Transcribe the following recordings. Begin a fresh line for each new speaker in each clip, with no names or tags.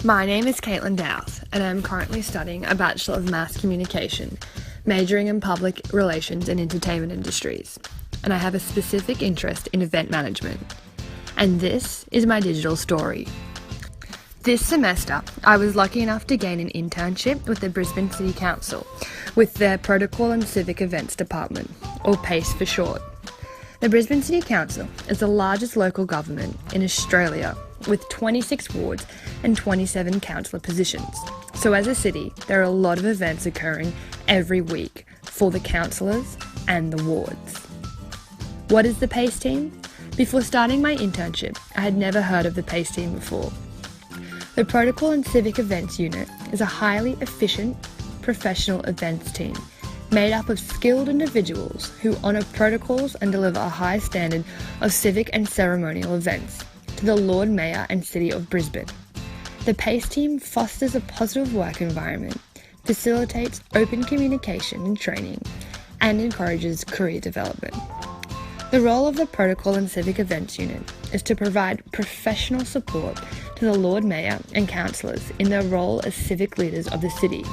My name is Caitlin Dowth, and I'm currently studying a Bachelor of Mass Communication, majoring in Public Relations and Entertainment Industries, and I have a specific interest in event management. And this is my digital story. This semester, I was lucky enough to gain an internship with the Brisbane City Council, with their Protocol and Civic Events Department, or PACE for short. The Brisbane City Council is the largest local government in Australia, with 26 wards and 27 councillor positions. So as a city, there are a lot of events occurring every week for the councillors and the wards. What is the PACE team? Before starting my internship, I had never heard of the PACE team before. The Protocol and Civic Events Unit is a highly efficient, professional events team made up of skilled individuals who honour protocols and deliver a high standard of civic and ceremonial events to the Lord Mayor and City of Brisbane. The PACE team fosters a positive work environment, facilitates open communication and training, and encourages career development. The role of the Protocol and Civic Events Unit is to provide professional support to the Lord Mayor and councillors in their role as civic leaders of the city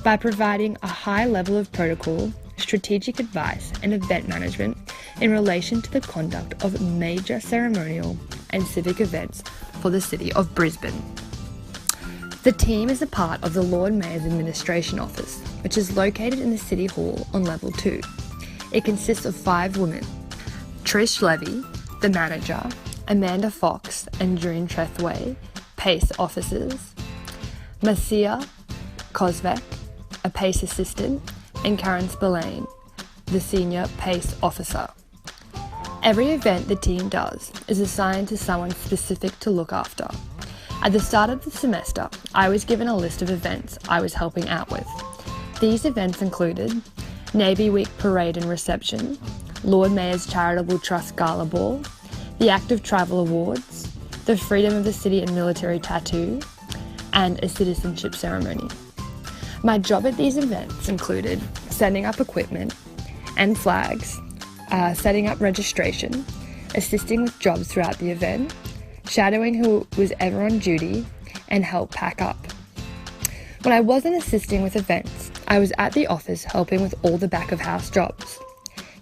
by providing a high level of protocol, strategic advice and event management in relation to the conduct of major ceremonial and civic events for the City of Brisbane. The team is a part of the Lord Mayor's Administration Office, which is located in the City Hall on Level 2. It consists of 5 women: Trish Levy, the manager, Amanda Fox and June Trethway, PACE officers, Marcia Kozvek, a PACE assistant, and Karen Spillane, the senior PACE officer. Every event the team does is assigned to someone specific to look after. At the start of the semester, I was given a list of events I was helping out with. These events included Navy Week Parade and Reception, Lord Mayor's Charitable Trust Gala Ball, the Active Travel Awards, the Freedom of the City and Military Tattoo, and a citizenship ceremony. My job at these events included setting up equipment and flags, setting up registration, assisting with jobs throughout the event, shadowing who was ever on duty, and help pack up. When I wasn't assisting with events, I was at the office helping with all the back of house jobs.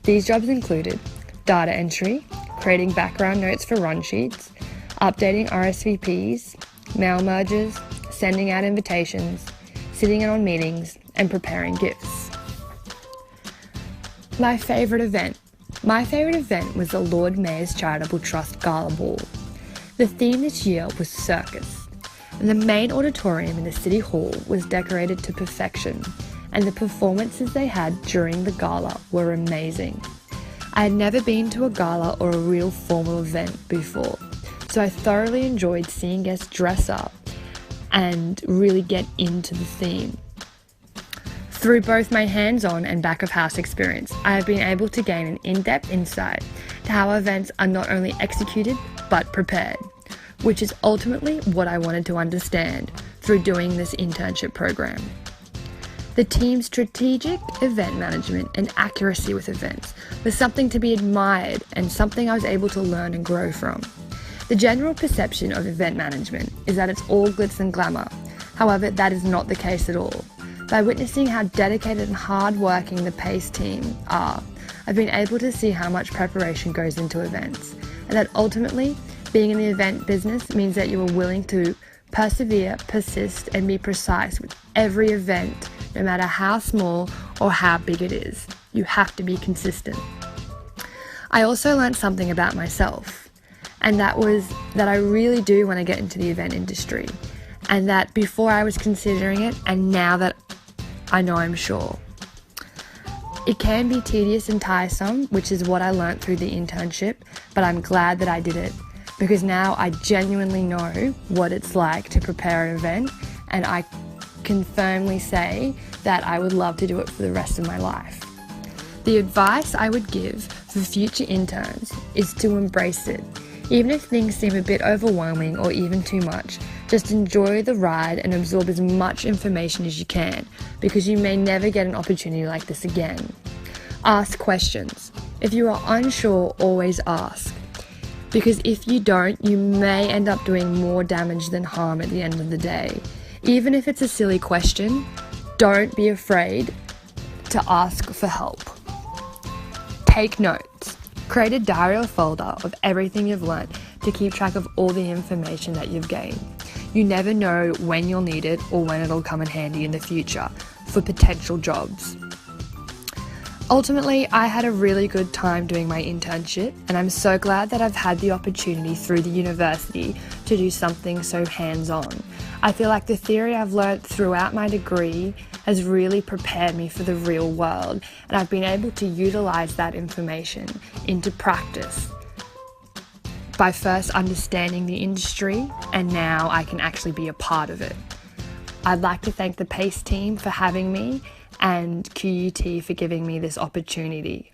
These jobs included data entry, creating background notes for run sheets, updating RSVPs, mail merges, sending out invitations, sitting in on meetings, and preparing gifts. My favourite event was the Lord Mayor's Charitable Trust Gala Ball. The theme this year was circus, and the main auditorium in the City Hall was decorated to perfection, and the performances they had during the gala were amazing. I had never been to a gala or a real formal event before, so I thoroughly enjoyed seeing guests dress up and really get into the theme. Through both my hands-on and back-of-house experience, I have been able to gain an in-depth insight to how events are not only executed, but prepared, which is ultimately what I wanted to understand through doing this internship program. The team's strategic event management and accuracy with events was something to be admired and something I was able to learn and grow from. The general perception of event management is that it's all glitz and glamour. However, that is not the case at all. By witnessing how dedicated and hard-working the PACE team are, I've been able to see how much preparation goes into events, and that ultimately, being in the event business means that you are willing to persevere, persist, and be precise with every event, no matter how small or how big it is. You have to be consistent. I also learned something about myself, and that was that I really do want to get into the event industry, and that before I was considering it, and now that I know I'm sure. It can be tedious and tiresome, which is what I learned through the internship, but I'm glad that I did it, because now I genuinely know what it's like to prepare an event, and I can firmly say that I would love to do it for the rest of my life. The advice I would give for future interns is to embrace it. Even if things seem a bit overwhelming or even too much, just enjoy the ride and absorb as much information as you can, because you may never get an opportunity like this again. Ask questions. If you are unsure, always ask. Because if you don't, you may end up doing more damage than harm at the end of the day. Even if it's a silly question, don't be afraid to ask for help. Take notes. Create a diary or folder of everything you've learnt to keep track of all the information that you've gained. You never know when you'll need it or when it'll come in handy in the future for potential jobs. Ultimately, I had a really good time doing my internship, and I'm so glad that I've had the opportunity through the university to do something so hands-on. I feel like the theory I've learnt throughout my degree has really prepared me for the real world, and I've been able to utilise that information into practice by first understanding the industry, and now I can actually be a part of it. I'd like to thank the PACE team for having me and QUT for giving me this opportunity.